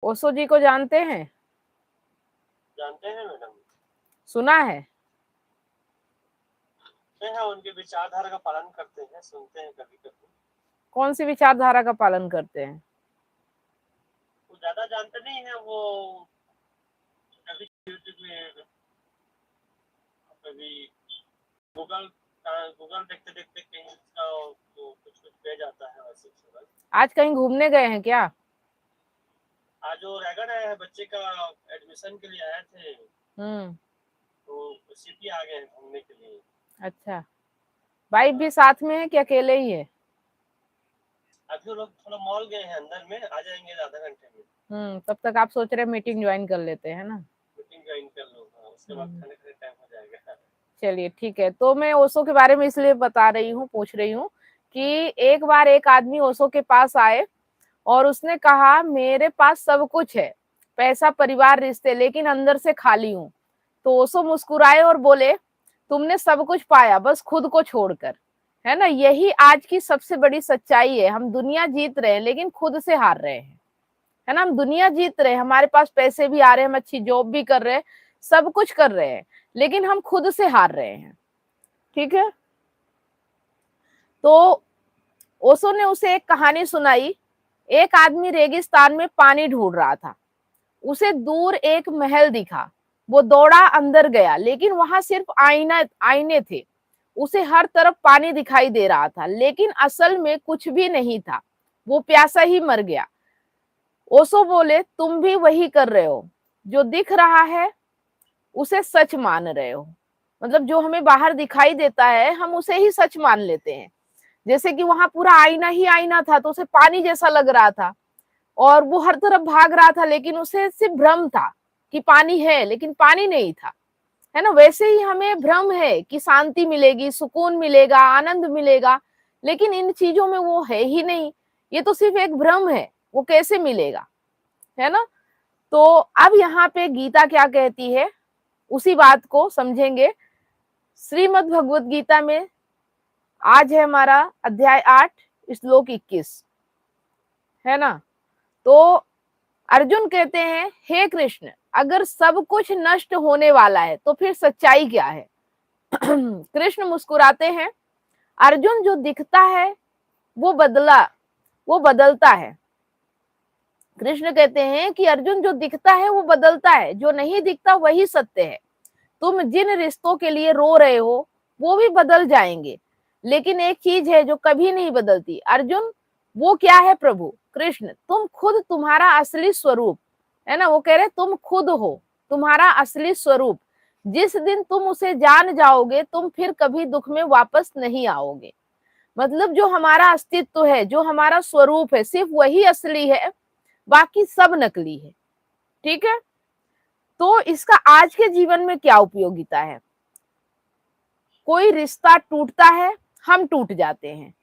ओशो जी को जानते हैं? जानते हैं मैडम। सुना है? हैं, उनके विचारधारा का पालन करते हैं, सुनते हैं कभी कभी। कौन सी विचारधारा का पालन करते हैं? वो ज्यादा जानते नहीं है, वो कभी यूट्यूब में, कभी गूगल गूगल देखते देखते कहीं उसका वो कुछ कुछ पेज आता है वैसे सवाल। आज कहीं घूमने गए हैं क्या? आज वो रैगन आया है, बच्चे का एडमिशन के लिए आए थे, तो उसी भी आ गए हैं घूमने के लिए। अच्छा, वाइफ भी साथ में है कि अकेले ही है? अभी वो लोग थोड़ा मॉल गए हैं, अंदर में आ जाएंगे आधा घंटे में। तब तक आप सोच रहे मीटिंग ज्वाइन कर लेते हैं ना? मीटिंग ज्वाइन कर लो, हाँ, उसके बाद खाने खाने टाइम हो जाएगा। चलिए ठीक है। तो मैं ओशो के बारे में इसलिए बता रही हूँ, पूछ रही हूँ कि एक बार एक आदमी ओशो के पास आए और उसने कहा मेरे पास सब कुछ है, पैसा, परिवार, रिश्ते, लेकिन अंदर से खाली हूँ। तो ओशो मुस्कुराए और बोले तुमने सब कुछ पाया बस खुद को छोड़कर। है ना, यही आज की सबसे बड़ी सच्चाई है। हम दुनिया जीत रहे हैं लेकिन खुद से हार रहे हैं। है ना, हम दुनिया जीत रहे हैं, हमारे पास पैसे भी आ रहे हैं, हम अच्छी जॉब भी कर रहे हैं, सब कुछ कर रहे हैं, लेकिन हम खुद से हार रहे हैं। ठीक है। तो ओशो ने उसे एक कहानी सुनाई। एक आदमी रेगिस्तान में पानी ढूंढ रहा था। उसे दूर एक महल दिखा। वो दौड़ा अंदर गया, लेकिन वहां सिर्फ आईने थे। उसे हर तरफ पानी दिखाई दे रहा था, लेकिन असल में कुछ भी नहीं था। वो प्यासा ही मर गया। ओशो बोले तुम भी वही कर रहे हो, जो दिख रहा है उसे सच मान रहे हो। मतलब जो हमें बाहर दिखाई देता है हम उसे ही सच मान लेते हैं। जैसे कि वहां पूरा आईना ही आईना था तो उसे पानी जैसा लग रहा था, और वो हर तरफ भाग रहा था, लेकिन उसे सिर्फ भ्रम था कि पानी है, लेकिन पानी नहीं था। है ना, वैसे ही हमें भ्रम है कि शांति मिलेगी, सुकून मिलेगा, आनंद मिलेगा, लेकिन इन चीजों में वो है ही नहीं। ये तो सिर्फ एक भ्रम है, वो कैसे मिलेगा? है ना। तो अब यहाँ पे गीता क्या कहती है उसी बात को समझेंगे। श्रीमद् भगवत गीता में आज है हमारा अध्याय 8 श्लोक 21। है ना। तो अर्जुन कहते हैं हे कृष्ण, अगर सब कुछ नष्ट होने वाला है तो फिर सच्चाई क्या है? कृष्ण मुस्कुराते हैं, अर्जुन जो दिखता है वो बदलता है। कृष्ण कहते हैं कि अर्जुन जो दिखता है वो बदलता है, जो नहीं दिखता वही सत्य है। तुम जिन रिश्तों के लिए रो रहे हो वो भी बदल जाएंगे, लेकिन एक चीज है जो कभी नहीं बदलती। अर्जुन, वो क्या है प्रभु? कृष्ण, तुम खुद, तुम्हारा असली स्वरूप। है ना, वो कह रहे तुम खुद हो, तुम्हारा असली स्वरूप। जिस दिन तुम उसे जान जाओगे तुम फिर कभी दुख में वापस नहीं आओगे। मतलब जो हमारा अस्तित्व है, जो हमारा स्वरूप है, सिर्फ वही असली है, बाकी सब नकली है। ठीक है। तो इसका आज के जीवन में क्या उपयोगिता है? कोई रिश्ता टूटता है, हम टूट जाते हैं।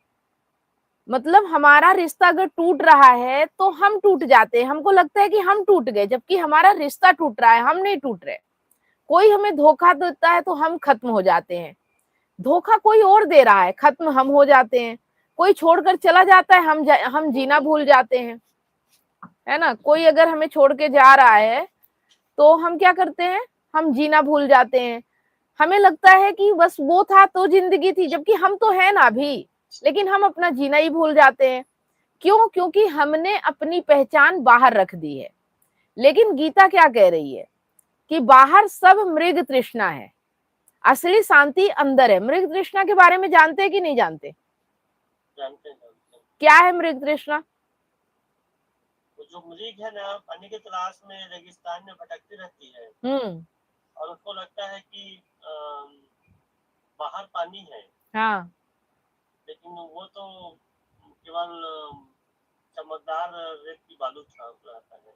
मतलब हमारा रिश्ता अगर टूट रहा है तो हम टूट जाते हैं, हमको लगता है कि हम टूट गए, जबकि हमारा रिश्ता टूट रहा है, हम नहीं टूट रहे। कोई हमें धोखा देता है तो हम खत्म हो जाते हैं, धोखा कोई और दे रहा है, खत्म हम हो जाते हैं। कोई छोड़कर चला जाता है, हम जीना भूल जाते हैं। है ना, कोई अगर हमें छोड़ के जा रहा है तो हम क्या करते हैं? हम जीना भूल जाते हैं। हमें लगता है कि बस वो था तो जिंदगी थी, जबकि हम तो है ना अभी, लेकिन हम अपना जीना ही भूल जाते हैं। क्यों? क्योंकि हमने अपनी पहचान बाहर रख दी है। लेकिन गीता क्या कह रही है कि बाहर सब मृग तृष्णा है, असली शांति अंदर है। मृग तृष्णा के बारे में जानते हैं कि नहीं जानते? जानते हैं। क्या है मृग तृष्णा? वो जो मृग है ना, पानी की तलाश में रेगिस्तान में भटकती रहती है, और उसको लगता है कि बाहर पानी है। हाँ, लेकिन वो तो केवल चमकदार रेत की बालू छाता है।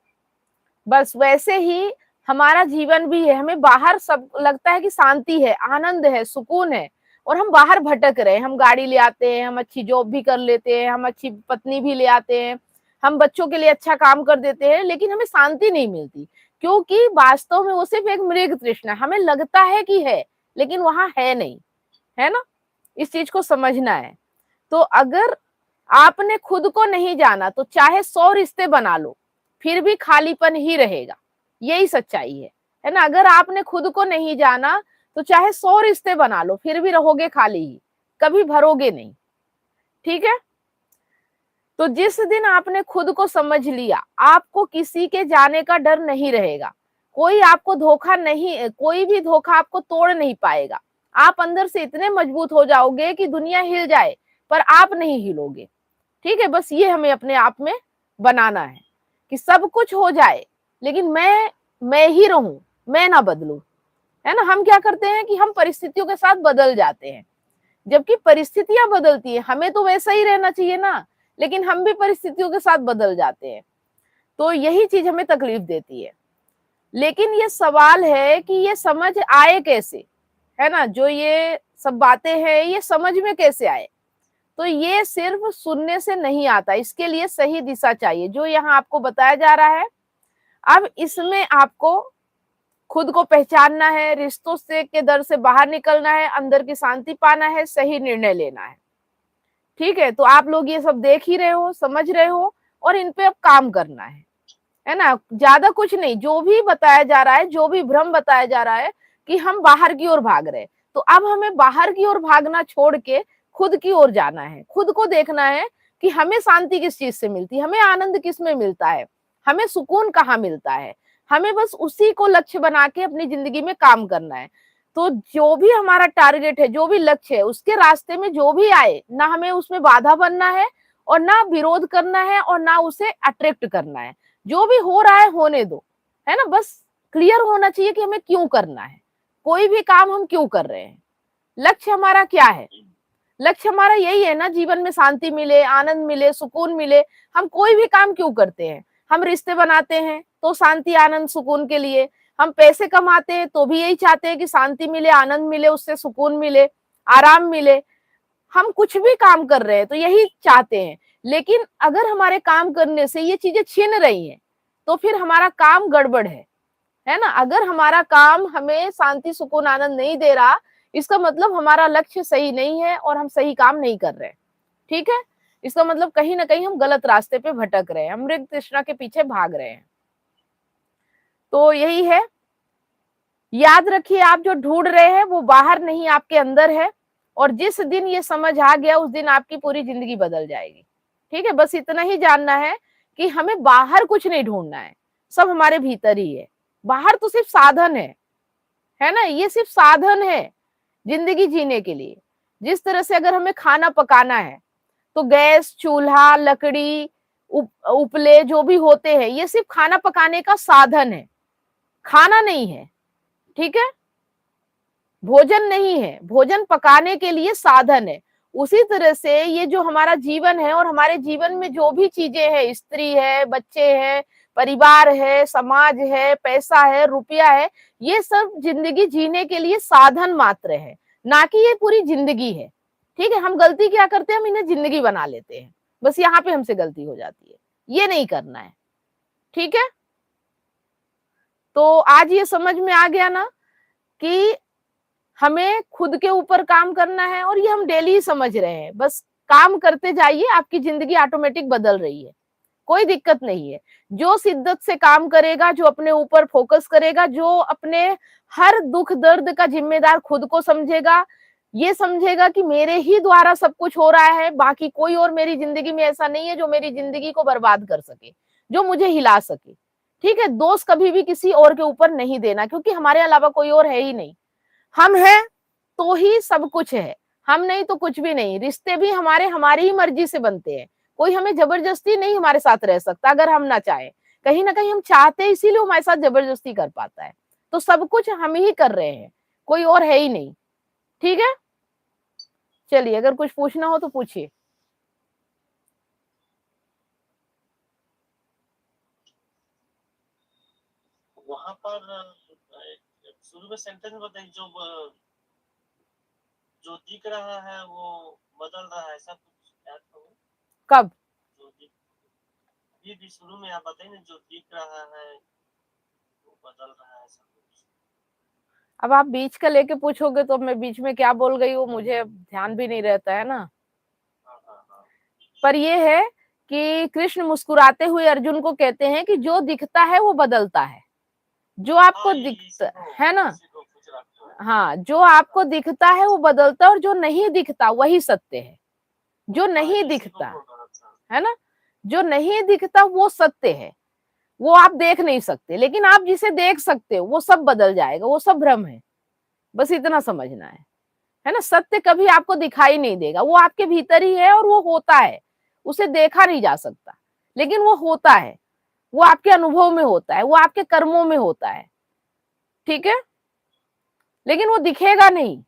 बस वैसे ही हमारा जीवन भी है। हमें बाहर सब लगता है कि शांति है, आनंद है, सुकून है, और हम बाहर भटक रहे हैं। हम गाड़ी ले आते हैं, हम अच्छी जॉब भी कर लेते हैं, हम अच्छी पत्नी भी ले आते हैं, हम बच्चों के लिए अच्छा काम कर देते हैं, लेकिन हमें शांति नहीं मिलती, क्योंकि वास्तव में वो सिर्फ एक मृग तृष्णा। हमें लगता है कि है, लेकिन वहां है नहीं। है ना, इस चीज को समझना है। तो अगर आपने खुद को नहीं जाना तो चाहे 100 रिश्ते बना लो, फिर भी खालीपन ही रहेगा। यही सच्चाई है ना। अगर आपने खुद को नहीं जाना तो चाहे 100 रिश्ते बना लो फिर भी रहोगे खाली ही, कभी भरोगे नहीं। ठीक है। तो जिस दिन आपने खुद को समझ लिया, आपको किसी के जाने का डर नहीं रहेगा। कोई आपको धोखा नहीं, कोई भी धोखा आपको तोड़ नहीं पाएगा। आप अंदर से इतने मजबूत हो जाओगे कि दुनिया हिल जाए पर आप नहीं हिलोगे। ठीक है। बस ये हमें अपने आप में बनाना है कि सब कुछ हो जाए लेकिन मैं ही रहूं, मैं ना बदलूं। है ना। हम क्या करते हैं कि हम परिस्थितियों के साथ बदल जाते हैं, जबकि परिस्थितियां बदलती है, हमें तो वैसा ही रहना चाहिए ना, लेकिन हम भी परिस्थितियों के साथ बदल जाते हैं। तो यही चीज हमें तकलीफ देती है। लेकिन ये सवाल है कि ये समझ आए कैसे, है ना। जो ये सब बातें हैं ये समझ में कैसे आए। तो ये सिर्फ सुनने से नहीं आता, इसके लिए सही दिशा चाहिए जो यहाँ आपको बताया जा रहा है। अब इसमें आपको खुद को पहचानना है, रिश्तों से के डर से बाहर निकलना है, अंदर की शांति पाना है, सही निर्णय लेना है। ठीक है। तो आप लोग ये सब देख ही रहे हो, समझ रहे हो और इन पे अब काम करना है ना। ज्यादा कुछ नहीं, जो भी बताया जा रहा है, जो भी भ्रम बताया जा रहा है कि हम बाहर की ओर भाग रहे हैं, तो अब हमें बाहर की ओर भागना छोड़ के खुद की ओर जाना है। खुद को देखना है कि हमें शांति किस चीज से मिलती है, हमें आनंद किस में मिलता है, हमें सुकून कहाँ मिलता है। हमें बस उसी को लक्ष्य बना के अपनी जिंदगी में काम करना है। तो जो भी हमारा टारगेट है, जो भी लक्ष्य है, उसके रास्ते में जो भी आए ना, हमें उसमें बाधा बनना है और ना विरोध करना है और ना उसे अट्रैक्ट करना है। जो भी हो रहा है होने दो, है ना। बस क्लियर होना चाहिए कि हमें क्यों करना है, कोई भी काम हम क्यों कर रहे हैं, लक्ष्य हमारा क्या है। लक्ष्य हमारा यही है ना, जीवन में शांति मिले, आनंद मिले, सुकून मिले। हम कोई भी काम क्यों करते हैं। हम रिश्ते बनाते हैं तो शांति, आनंद, सुकून के लिए। हम पैसे कमाते हैं तो भी यही चाहते हैं कि शांति मिले, आनंद मिले, उससे सुकून मिले, आराम मिले। हम कुछ भी काम कर रहे हैं तो यही चाहते हैं। लेकिन अगर हमारे काम करने से ये चीजें छिन रही हैं तो फिर हमारा काम गड़बड़ है ना। अगर हमारा काम हमें शांति, सुकून, आनंद नहीं दे रहा, इसका मतलब हमारा लक्ष्य सही नहीं है और हम सही काम नहीं कर रहे। ठीक है। इसका मतलब कहीं ना कहीं हम गलत रास्ते पे भटक रहे हैं, हम मृग तृष्णा के पीछे भाग रहे हैं। तो यही है, याद रखिए, आप जो ढूंढ रहे हैं वो बाहर नहीं, आपके अंदर है। और जिस दिन ये समझ आ गया उस दिन आपकी पूरी जिंदगी बदल जाएगी। ठीक है। बस इतना ही जानना है कि हमें बाहर कुछ नहीं ढूंढना है, सब हमारे भीतर ही है। बाहर तो सिर्फ साधन है ना। ये सिर्फ साधन है जिंदगी जीने के लिए। जिस तरह से अगर हमें खाना पकाना है तो गैस, चूल्हा, लकड़ी, उपले जो भी होते हैं, ये सिर्फ खाना पकाने का साधन है, खाना नहीं है। ठीक है। भोजन नहीं है, भोजन पकाने के लिए साधन है। उसी तरह से ये जो हमारा जीवन है और हमारे जीवन में जो भी चीजें हैं, स्त्री है, बच्चे हैं, परिवार है, समाज है, पैसा है, रुपया है, ये सब जिंदगी जीने के लिए साधन मात्र है, ना कि ये पूरी जिंदगी है। ठीक है। हम गलती क्या करते हैं, हम इन्हें जिंदगी बना लेते हैं। बस यहाँ पे हमसे गलती हो जाती है, ये नहीं करना है। ठीक है। तो आज ये समझ में आ गया ना कि हमें खुद के ऊपर काम करना है, और ये हम डेली ही समझ रहे हैं। बस काम करते जाइए, आपकी जिंदगी ऑटोमेटिक बदल रही है, कोई दिक्कत नहीं है। जो शिद्दत से काम करेगा, जो अपने ऊपर फोकस करेगा, जो अपने हर दुख दर्द का जिम्मेदार खुद को समझेगा, ये समझेगा कि मेरे ही द्वारा सब कुछ हो रहा है, बाकी कोई और मेरी जिंदगी में ऐसा नहीं है जो मेरी जिंदगी को बर्बाद कर सके, जो मुझे हिला सके। ठीक है। दोष कभी भी किसी और के ऊपर नहीं देना, क्योंकि हमारे अलावा कोई और है ही नहीं। हम हैं तो ही सब कुछ है, हम नहीं तो कुछ भी नहीं। रिश्ते भी हमारी ही मर्जी से बनते हैं, कोई हमें जबरदस्ती नहीं हमारे साथ रह सकता अगर हम ना चाहें। कहीं ना कहीं हम चाहते हैं, इसीलिए हमारे साथ जबरदस्ती कर पाता है। तो सब कुछ हम ही कर रहे हैं, कोई और है ही नहीं। ठीक है। चलिए, अगर कुछ पूछना हो तो पूछिए। वहां पर शुरू में सेंटेंस बताइए, जो दिख रहा है वो बदल रहा है, ऐसा कुछ याद करो। कब? भी शुरू में आप बताइए ना, जो दिख रहा है वो बदल रहा है, ऐसा कुछ। अब आप बीच का लेके पूछोगे तो मैं बीच में क्या बोल गई वो मुझे ध्यान भी नहीं रहता है ना। हाँ हाँ हाँ। पर ये है कि कृष्ण मुस्कुराते हुए अर्जुन को कहते हैं कि जो दिखता है वो बदलता है, जो आपको हाँ, दिखता है ना, इसी को पूछ रहा था। हाँ, जो आपको दिखता है वो बदलता है और जो नहीं दिखता वही सत्य है। जो हाँ, नहीं इसी को दिखता बोल रहा था। है ना, जो नहीं दिखता वो सत्य है, वो आप देख नहीं सकते, लेकिन आप जिसे देख सकते हो वो सब बदल जाएगा, वो सब भ्रम है। बस इतना समझना है ना। सत्य कभी आपको दिखाई नहीं देगा, वो आपके भीतर ही है और वो होता है, उसे देखा नहीं जा सकता, लेकिन वो होता है, वो आपके अनुभव में होता है, वो आपके कर्मों में होता है, ठीक है, लेकिन वो दिखेगा नहीं।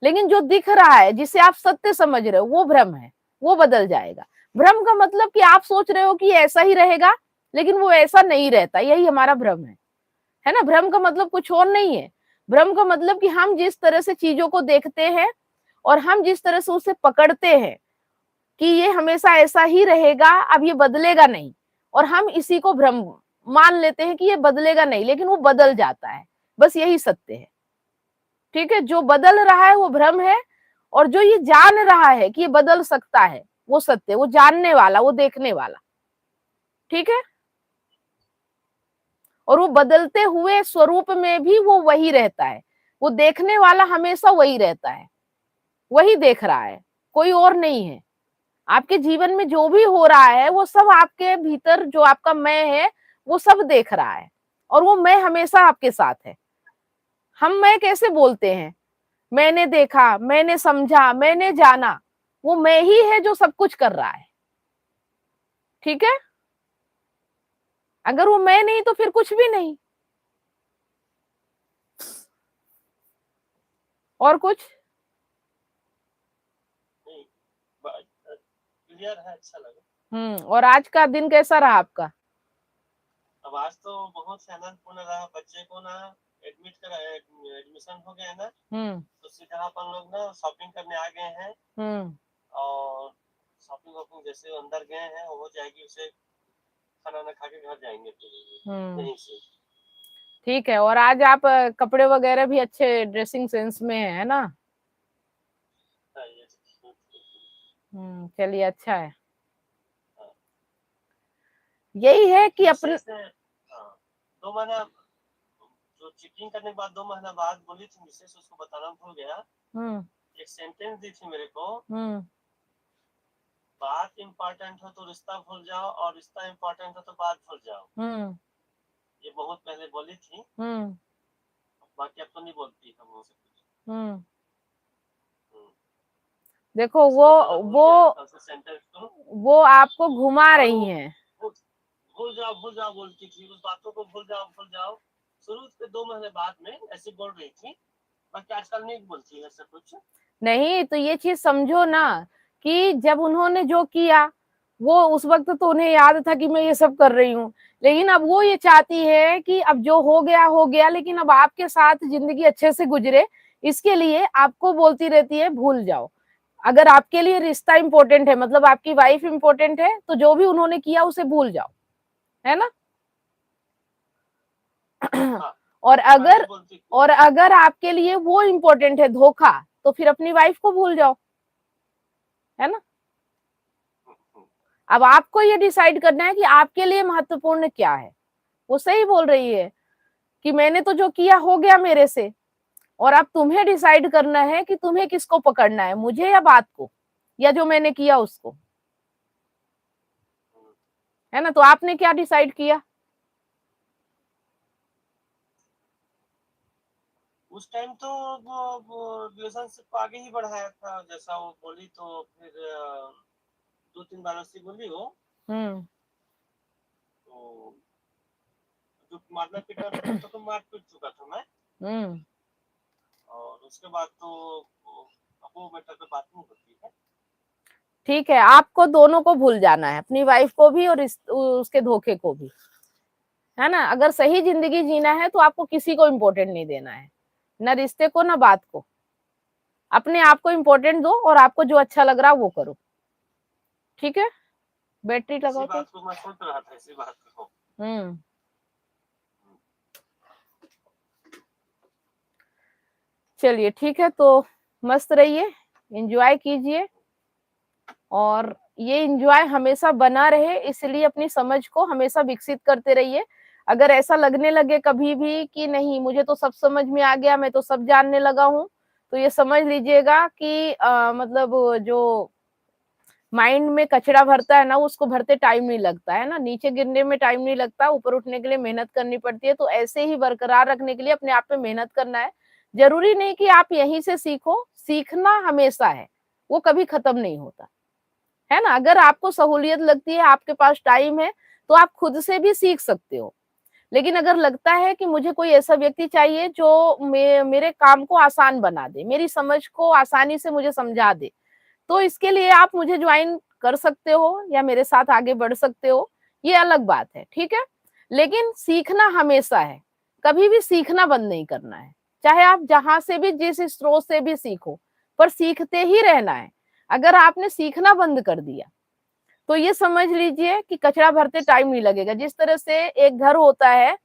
लेकिन जो दिख रहा है, जिसे आप सत्य समझ रहे हो, वो भ्रम है, वो बदल जाएगा। भ्रम का मतलब कि आप सोच रहे हो कि ऐसा ही रहेगा, लेकिन वो ऐसा नहीं रहता, यही हमारा भ्रम है ना। भ्रम का मतलब कुछ और नहीं है। भ्रम का मतलब कि हम जिस तरह से चीजों को देखते हैं और हम जिस तरह से उसे पकड़ते हैं कि ये हमेशा ऐसा ही रहेगा, अब ये बदलेगा नहीं, और हम इसी को भ्रम मान लेते हैं कि ये बदलेगा नहीं, लेकिन वो बदल जाता है। बस यही सत्य है, ठीक है। जो बदल रहा है वो भ्रम है, और जो ये जान रहा है कि ये बदल सकता है वो सत्य, वो जानने वाला, वो देखने वाला, ठीक है। और वो बदलते हुए स्वरूप में भी वो वही रहता है, वो देखने वाला हमेशा वही रहता है, वही देख रहा है, कोई और नहीं है। आपके जीवन में जो भी हो रहा है वो सब आपके भीतर, जो आपका मैं है, वो सब देख रहा है, और वो मैं हमेशा आपके साथ है। हम मैं कैसे बोलते हैं, मैंने देखा, मैंने समझा, मैंने जाना, वो मैं ही है जो सब कुछ कर रहा है, ठीक है। अगर वो मैं नहीं तो फिर कुछ भी नहीं। और कुछ? क्लियर है, अच्छा लगा। और आज का दिन कैसा रहा आपका? अब आज तो बहुत आनंदपूर्ण रहा। बच्चे को ना एडमिशन हो गया ना, तो सीधा अपन लोग ना शॉपिंग करने आ गए हैं। और शॉपिंग वॉपिंग जैसे अंदर गए हैं हो जाएगी, उसे खाना ना खा के घर जाएंगे फिर यहीं से। ठीक है। और आज आप कपड़े वगैरह भी अच्छे ड्रेसिंग सेंस में है ना? हाँ, ये चलिए, अच्छा है। यही है कि अपने हाँ, 2 महीना जो चीटिंग करने के बाद 2 महीना बाद बोली थी मिसेस, उसको बताना भूल गया। एक सेंटेंस दी थी मेरे को, बात इम्पोर्टेंट हो तो रिश्ता भूल जाओ, और रिश्ता इम्पोर्टेंट हो तो बात भूल जाओ। ये बहुत पहले बोली थी, बाकी अब तो नहीं बोलती हम से कुछ। देखो, वो आपको घुमा रही हैं। भूल जाओ बोलती थी, उस बातों को भूल जाओ। शुरू के 2 महीने बाद में ऐसी बोल रही थी, बाकी आजकल नहीं बोलती है ऐसा कुछ। नहीं, तो ये चीज समझो ना कि जब उन्होंने जो किया, वो उस वक्त तो उन्हें याद था कि मैं ये सब कर रही हूँ, लेकिन अब वो ये चाहती है कि अब जो हो गया, लेकिन अब आपके साथ जिंदगी अच्छे से गुजरे, इसके लिए आपको बोलती रहती है भूल जाओ। अगर आपके लिए रिश्ता इंपॉर्टेंट है, मतलब आपकी वाइफ इंपॉर्टेंट है, तो जो भी उन्होंने किया उसे भूल जाओ, है ना। हाँ, और अगर आपके लिए वो इम्पोर्टेंट है, धोखा, तो फिर अपनी वाइफ को भूल जाओ, है ना। अब आपको ये डिसाइड करना है कि आपके लिए महत्वपूर्ण क्या है। वो सही बोल रही है कि मैंने तो जो किया हो गया मेरे से, और अब तुम्हें डिसाइड करना है कि तुम्हें किसको पकड़ना है, मुझे या बात को, या जो मैंने किया उसको, है ना। तो आपने क्या डिसाइड किया? उस टाइम तो वो रिलेशनशिप को आगे ही बढ़ाया था, जैसा वो बोली, तो फिर 2-3 बार ऐसी बोली हो, तो जो मारना पीटना था तो मार पीट चुका था मैं। और उसके बाद तो अब वो मैटर पे बात नहीं होती है। ठीक है, आपको दोनों को भूल जाना है, अपनी वाइफ को भी और उसके धोखे को भी, है ना। अगर सही जिंदगी जीना है तो आपको किसी को इम्पोर्टेंट नहीं देना है, ना रिश्ते को ना बात को। अपने आप को इम्पोर्टेंट दो और आपको जो अच्छा लग रहा है वो करो, ठीक है। बैटरी लगाओ तो। बात को मैं सोच रहा था, इसी बात को। चलिए, ठीक है, तो मस्त रहिए, एंजॉय कीजिए, और ये एंजॉय हमेशा बना रहे, इसलिए अपनी समझ को हमेशा विकसित करते रहिए। अगर ऐसा लगने लगे कभी भी कि नहीं मुझे तो सब समझ में आ गया, मैं तो सब जानने लगा हूँ, तो ये समझ लीजिएगा कि मतलब जो माइंड में कचरा भरता है ना, उसको भरते टाइम नहीं लगता है ना, नीचे गिरने में टाइम नहीं लगता, ऊपर उठने के लिए मेहनत करनी पड़ती है। तो ऐसे ही बरकरार रखने के लिए अपने आप पे मेहनत करना है। जरूरी नहीं कि आप यहीं से सीखो, सीखना हमेशा है, वो कभी खत्म नहीं होता है ना। अगर आपको सहूलियत लगती है, आपके पास टाइम है, तो आप खुद से भी सीख सकते हो। लेकिन अगर लगता है कि मुझे कोई ऐसा व्यक्ति चाहिए जो मेरे काम को आसान बना दे, मेरी समझ को आसानी से मुझे समझा दे, तो इसके लिए आप मुझे ज्वाइन कर सकते हो या मेरे साथ आगे बढ़ सकते हो, ये अलग बात है, ठीक है। लेकिन सीखना हमेशा है, कभी भी सीखना बंद नहीं करना है, चाहे आप जहां से भी जिस स्रोत से भी सीखो, पर सीखते ही रहना है। अगर आपने सीखना बंद कर दिया तो ये समझ लीजिए कि कचरा भरते टाइम नहीं लगेगा। जिस तरह से एक घर होता है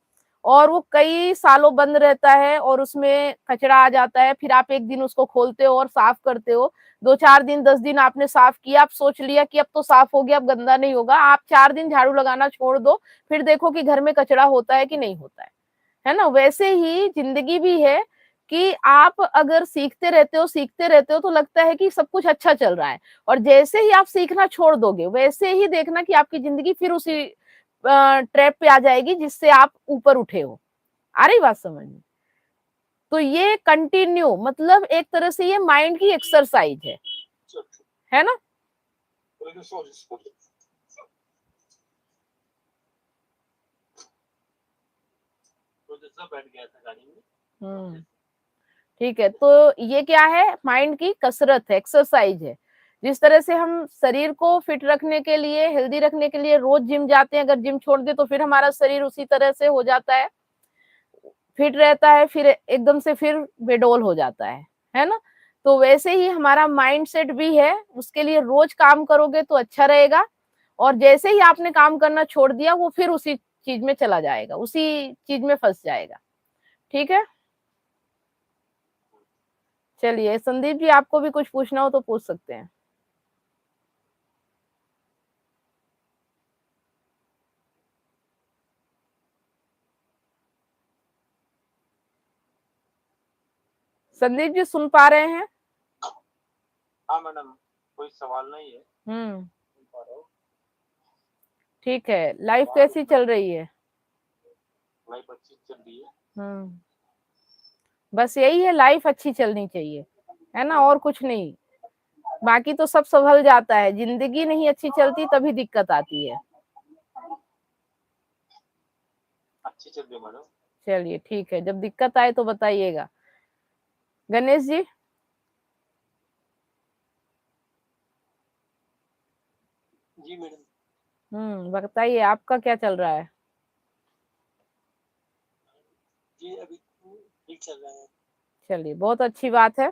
और वो कई सालों बंद रहता है और उसमें कचरा आ जाता है, फिर आप एक दिन उसको खोलते हो और साफ करते हो, 2-4 दिन 10 दिन आपने साफ किया, आप सोच लिया कि अब तो साफ हो गया, अब गंदा नहीं होगा, आप 4 दिन झाड़ू लगाना छोड़ दो, फिर देखो कि घर में कचरा होता है कि नहीं होता है ना। वैसे ही जिंदगी भी है कि आप अगर सीखते रहते हो तो लगता है कि सब कुछ अच्छा चल रहा है, और जैसे ही आप सीखना छोड़ दोगे, वैसे ही देखना कि आपकी जिंदगी फिर उसी ट्रैप पे आ जाएगी जिससे आप ऊपर उठे हो। आ रही बात समझ में? तो ये कंटिन्यू, मतलब एक तरह से ये माइंड की एक्सरसाइज है ना। बैठ गया था गाड़ी में। ठीक है, तो ये क्या है, माइंड की कसरत है, एक्सरसाइज है। जिस तरह से हम शरीर को फिट रखने के लिए, हेल्दी रखने के लिए रोज जिम जाते हैं, अगर जिम छोड़ दे तो फिर हमारा शरीर उसी तरह से हो जाता है, फिट रहता है, फिर एकदम से फिर बेडोल हो जाता है ना। तो वैसे ही हमारा माइंड सेट भी है, उसके लिए रोज काम करोगे तो अच्छा रहेगा, और जैसे ही आपने काम करना छोड़ दिया वो फिर उसी चीज में चला जाएगा, उसी चीज में फंस जाएगा। ठीक है, चलिए संदीप जी, आपको भी कुछ पूछना हो तो पूछ सकते हैं। संदीप जी सुन पा रहे हैं? हाँ मैडम, कोई सवाल नहीं है। सुन पा रहा हूँ। ठीक है, लाइफ कैसी चल रही है? लाइफ अच्छी चल रही है। बस यही है, लाइफ अच्छी चलनी चाहिए, है ना, और कुछ नहीं। बाकी तो सब संभल जाता है, जिंदगी नहीं अच्छी चलती तभी दिक्कत आती है। अच्छी चल रही है मैडम। चलिए ठीक है, जब दिक्कत आए तो बताइएगा। गणेश जी। जी मैडम। बताइए आपका क्या चल रहा है? जी अभी ठीक चल रहा है। चलिए बहुत अच्छी बात है,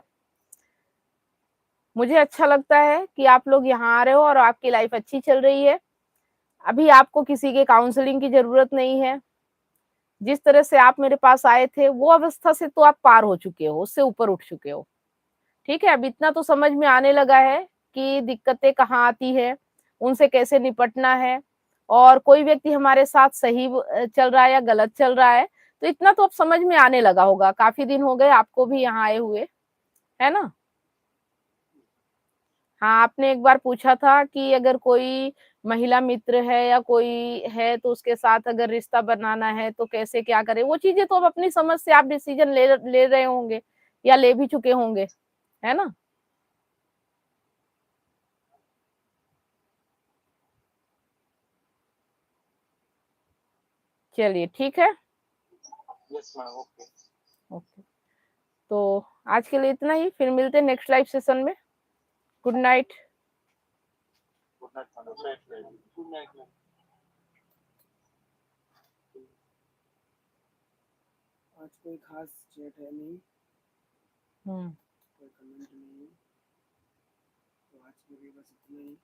मुझे अच्छा लगता है कि आप लोग यहाँ आ रहे हो और आपकी लाइफ अच्छी चल रही है। अभी आपको किसी के काउंसलिंग की जरूरत नहीं है। जिस तरह से आप मेरे पास आए थे वो अवस्था से तो आप पार हो चुके हो, उससे ऊपर उठ चुके हो। ठीक है, अब इतना तो समझ में आने लगा है कि दिक्कतें कहाँ आती है, उनसे कैसे निपटना है, और कोई व्यक्ति हमारे साथ सही चल रहा है या गलत चल रहा है, तो इतना तो अब समझ में आने लगा होगा। काफी दिन हो गए आपको भी यहाँ आए हुए, है ना। हाँ, आपने एक बार पूछा था कि अगर कोई महिला मित्र है या कोई है तो उसके साथ अगर रिश्ता बनाना है तो कैसे क्या करें, वो चीजें तो अब अपनी समझ से आप डिसीजन ले रहे होंगे या ले भी चुके होंगे, है ना। चलिए ठीक है। Yes madam, okay. ओके, तो आज के लिए इतना ही, फिर मिलते हैं नेक्स्ट लाइव सेशन में। Good night. Good night madam. Good night madam. आज कोई खास चैट है नहीं, कोई कमेंट नहीं है, तो आज के लिए बस इतना ही।